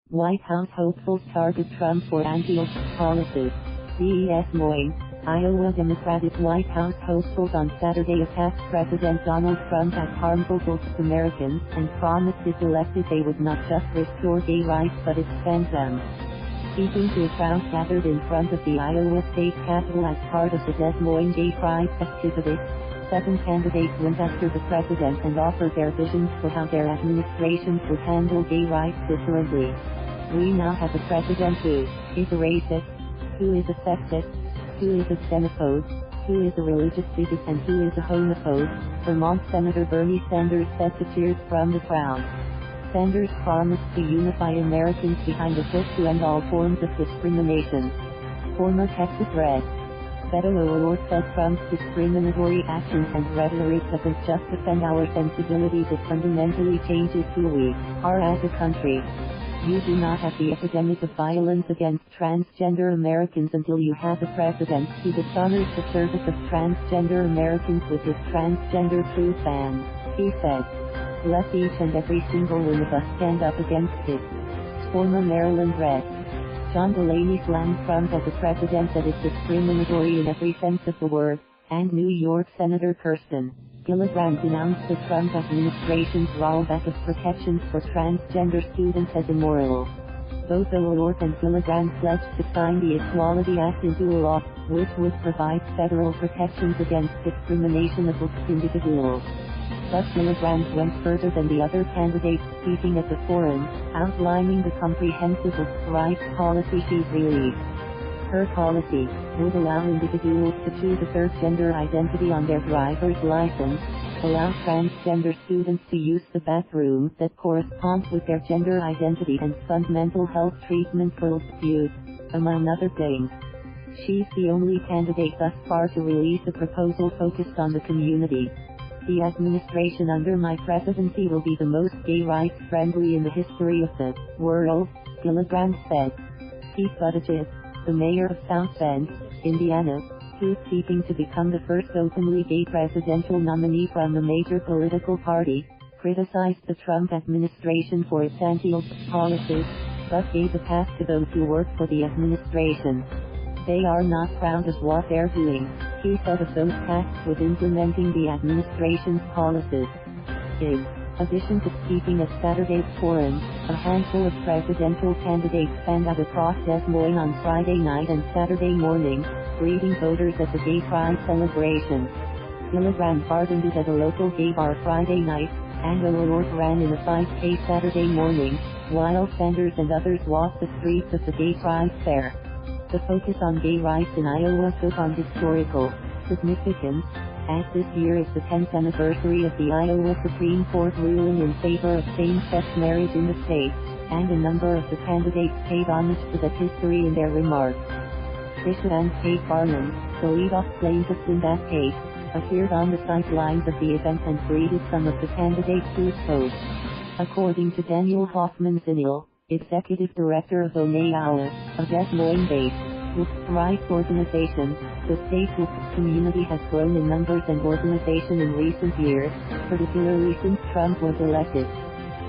White House hopefuls target Trump for anti-LGBT policies. Des Moines, Iowa Democratic White House hopefuls on Saturday attacked President Donald Trump as harmful to Americans and promised if elected they would not just restore gay rights but expand them. Speaking to a crowd gathered in front of the Iowa State Capitol as part of the Des Moines Gay Pride festivities, 7 candidates went after the president and offered their visions for how their administrations would handle gay rights differently. We now have a president who is a racist, who is a sexist, who is a xenophobe, who is a religious bigot, and who is a homophobe, Vermont Senator Bernie Sanders said to cheers from the crowd. Sanders promised to unify Americans behind a push to end all forms of discrimination. Former Texas Rep. Beto O'Rourke said Trump's discriminatory actions and rhetoric doesn't just offend our sensibilities, it fundamentally changes who we are as a country. You do not have the epidemic of violence against transgender Americans until you have a president who dishonors the service of transgender Americans with his transgender truth ban, he said. Let each and every single one of us stand up against it. Former Maryland Rep. John Delaney slammed Trump as a president that is discriminatory in every sense of the word, and New York Senator Kirsten Gillibrand denounced the Trump administration's rollback of protections for transgender students as immoral. Both O'Rourke and Gillibrand pledged to sign the Equality Act into law, which would provide federal protections against discrimination of individuals. But Gillibrand went further than the other candidates speaking at the forum, outlining the comprehensive rights policy she's released. Her policy would allow individuals to choose a third gender identity on their driver's license, allow transgender students to use the bathroom that corresponds with their gender identity, and fund mental health treatment for abuse, among other things. She's the only candidate thus far to release a proposal focused on the community. The administration under my presidency will be the most gay rights friendly in the history of the world, Gillibrand said. Pete Buttigieg, the mayor of South Bend, Indiana, who's seeking to become the first openly gay presidential nominee from a major political party, criticized the Trump administration for its anti-LGBT policies, but gave a pass to those who work for the administration. They are not proud of what they're doing, he said of those tasked with implementing the administration's policies. In addition to speaking at Saturday's forum, a handful of presidential candidates fanned out across Des Moines on Friday night and Saturday morning, greeting voters at the Gay Pride celebration. Gillibrand bartended at a local gay bar Friday night, and O'Rourke ran in a 5K Saturday morning, while Sanders and others walked the streets of the Gay Pride Fair. The focus on gay rights in Iowa took on historical significance, as this year is the 10th anniversary of the Iowa Supreme Court ruling in favor of same-sex marriage in the state, and a number of the candidates paid homage to that history in their remarks. Trisha and Kate Barnum, the lead-off plaintiffs in that case, appeared on the sidelines of the event and greeted some of the candidates who spoke. According to Daniel Hoffman-Zinnel, Executive Director of ONEAWA, a Des Moines-based rights organization, the state's community has grown in numbers and organization in recent years, particularly since Trump was elected.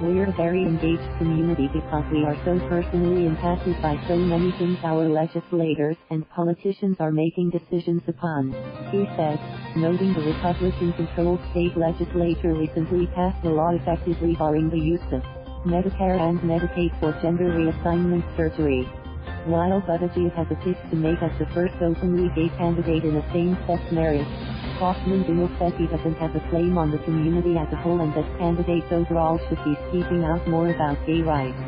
We're a very engaged community because we are so personally impacted by so many things our legislators and politicians are making decisions upon, he said, noting the Republican-controlled state legislature recently passed a law effectively barring the use of Medicare and Medicaid for gender reassignment surgery. While Buttigieg has a pitch to make as the first openly gay candidate in a same-sex marriage, Hoffman-Zinnel said he doesn't have a claim on the community as a whole and that candidates overall should be speaking out more about gay rights.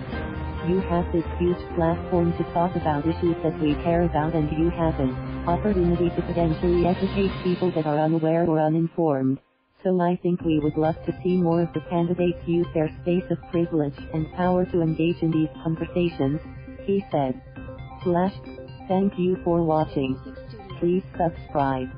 You have this huge platform to talk about issues that we care about, and you have an opportunity to potentially educate people that are unaware or uninformed. So I think we would love to see more of the candidates use their space of privilege and power to engage in these conversations, he said. Thank you for watching. Please subscribe.